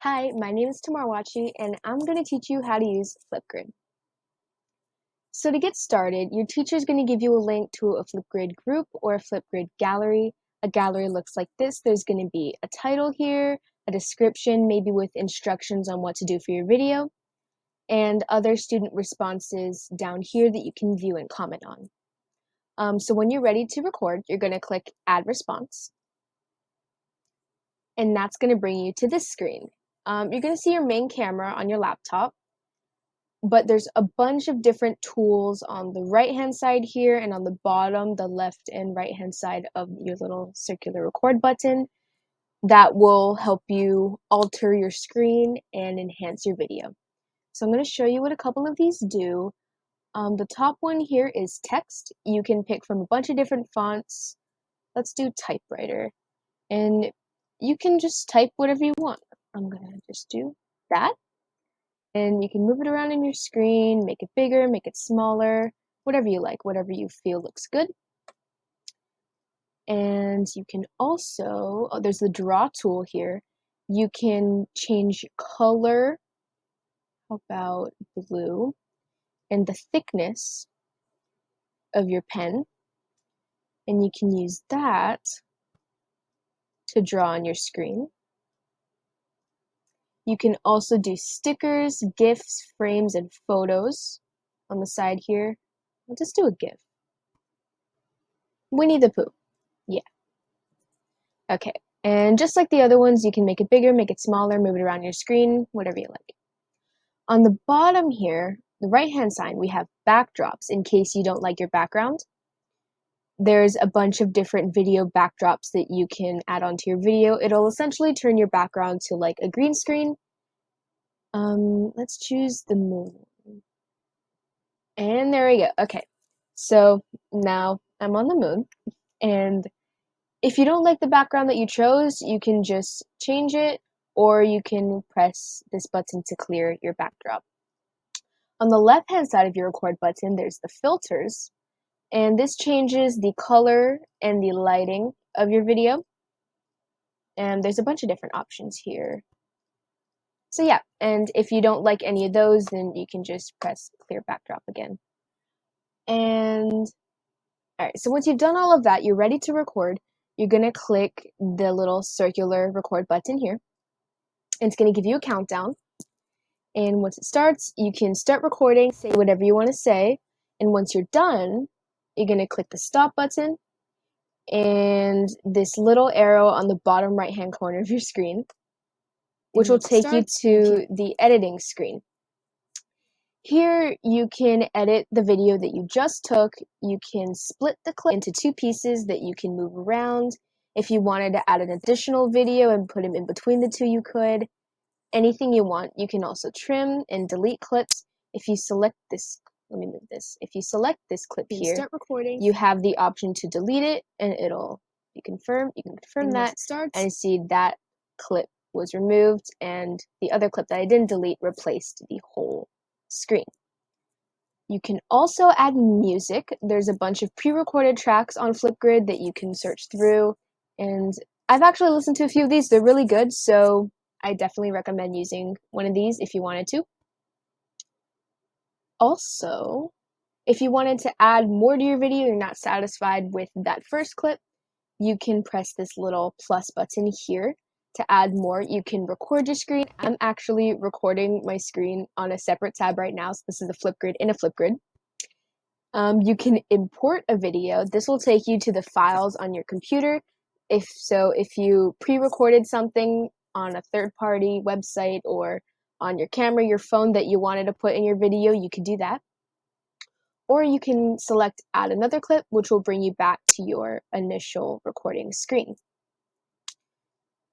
Hi, my name is Tamarwachi, and I'm going to teach you how to use Flipgrid. So to get started, your teacher is going to give you a link to a Flipgrid group or a Flipgrid gallery. A gallery looks like this. There's going to be a title here, a description, maybe with instructions on what to do for your video, and other student responses down here that you can view and comment on. So when you're ready to record, you're going to click Add Response, and that's going to bring you to this screen. You're going to see your main camera on your laptop, but there's a bunch of different tools on the right hand side here and on the bottom, the left and right hand side of your little circular record button that will help you alter your screen and enhance your video. So I'm going to show you what a couple of these do. The top one here is text. You can pick from a bunch of different fonts. Let's do typewriter, and you can just type whatever you want. I'm going to just do that. And you can move it around in your screen, make it bigger, make it smaller, whatever you like, whatever you feel looks good. And you can also, there's the draw tool here. You can change color, how about blue, and the thickness of your pen. And you can use that to draw on your screen. You can also do stickers, GIFs, frames, and photos on the side here. I'll just do a GIF. Winnie the Pooh. Yeah. Okay. And just like the other ones, you can make it bigger, make it smaller, move it around your screen, whatever you like. On the bottom here, the right-hand side, we have backdrops in case you don't like your background. There's a bunch of different video backdrops that you can add onto your video. It'll essentially turn your background to like a green screen. Let's choose the moon. And there we go. Okay. So now I'm on the moon, and if you don't like the background that you chose, you can just change it, or you can press this button to clear your backdrop. On the left-hand side of your record button, there's the filters, and this changes the color and the lighting of your video. And there's a bunch of different options here. So yeah, and if you don't like any of those, then you can just press clear backdrop again. And all right, so once you've done all of that, you're ready to record. You're going to click the little circular record button here. And it's going to give you a countdown. And once it starts, you can start recording, say whatever you want to say. And once you're done, you're going to click the stop button and this little arrow on the bottom right-hand corner of your screen, which will take you to the editing screen. Here you can edit the video that you just took. You can split the clip into two pieces that you can move around. If you wanted to add an additional video and put them in between the two, you could. Anything you want. You can also trim and delete clips. If you select this, let me move this. If you select this clip here, start recording, you have the option to delete it, and it'll you can confirm that, and see that clip was removed, and the other clip that I didn't delete replaced the whole screen. You can also add music. There's a bunch of pre-recorded tracks on Flipgrid that you can search through, and I've actually listened to a few of these. They're really good, so I definitely recommend using one of these if you wanted to. Also, if you wanted to add more to your video, you're not satisfied with that first clip, you can press this little plus button here to add more. You can record your screen. I'm actually recording my screen on a separate tab right now, so this is a Flipgrid in a Flipgrid. You can import a video. This will take you to the files on your computer. If you pre-recorded something on a third-party website or on your camera, your phone that you wanted to put in your video, you could do that. Or you can select add another clip, which will bring you back to your initial recording screen.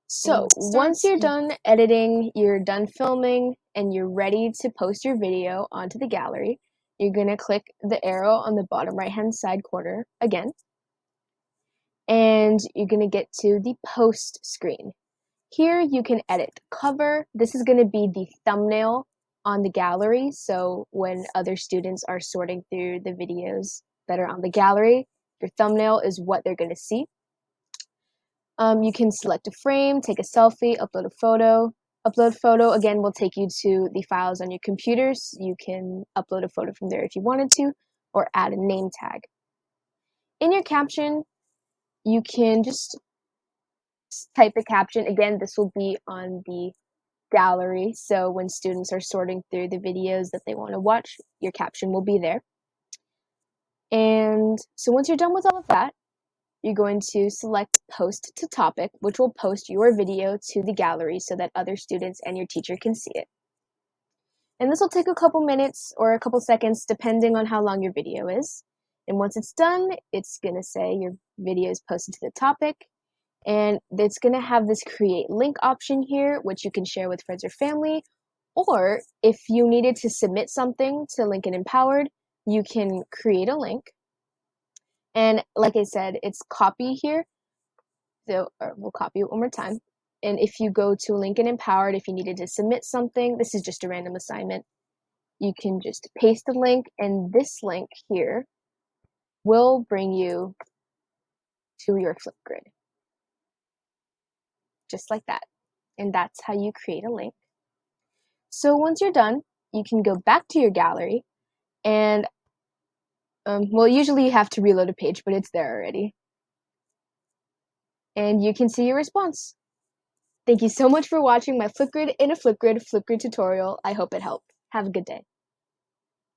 So once you're done editing, you're done filming, and you're ready to post your video onto the gallery, you're going to click the arrow on the bottom right-hand side corner again, and you're going to get to the post screen. Here you can edit the cover. This is going to be the thumbnail on the gallery, so when other students are sorting through the videos that are on the gallery, your thumbnail is what they're going to see. You can select a frame, take a selfie, upload a photo. Upload photo, again, will take you to the files on your computers. You can upload a photo from there if you wanted to, or add a name tag. In your caption, you can just type a caption. Again, this will be on the gallery, so when students are sorting through the videos that they want to watch, your caption will be there. And so once you're done with all of that, you're going to select Post to Topic, which will post your video to the gallery so that other students and your teacher can see it. And this will take a couple minutes or a couple seconds depending on how long your video is. And once it's done, it's going to say your video is posted to the topic, and it's going to have this create link option here, which you can share with friends or family. Or if you needed to submit something to Lincoln Empowered, you can create a link. And like I said, it's copy here. So we'll copy it one more time. And if you go to Lincoln Empowered, if you needed to submit something, this is just a random assignment. You can just paste the link, and this link here will bring you to your Flipgrid. Just like that. And that's how you create a link. So once you're done, you can go back to your gallery and, well, usually you have to reload a page, but it's there already. And you can see your response. Thank you so much for watching my Flipgrid in a Flipgrid tutorial. I hope it helped. Have a good day.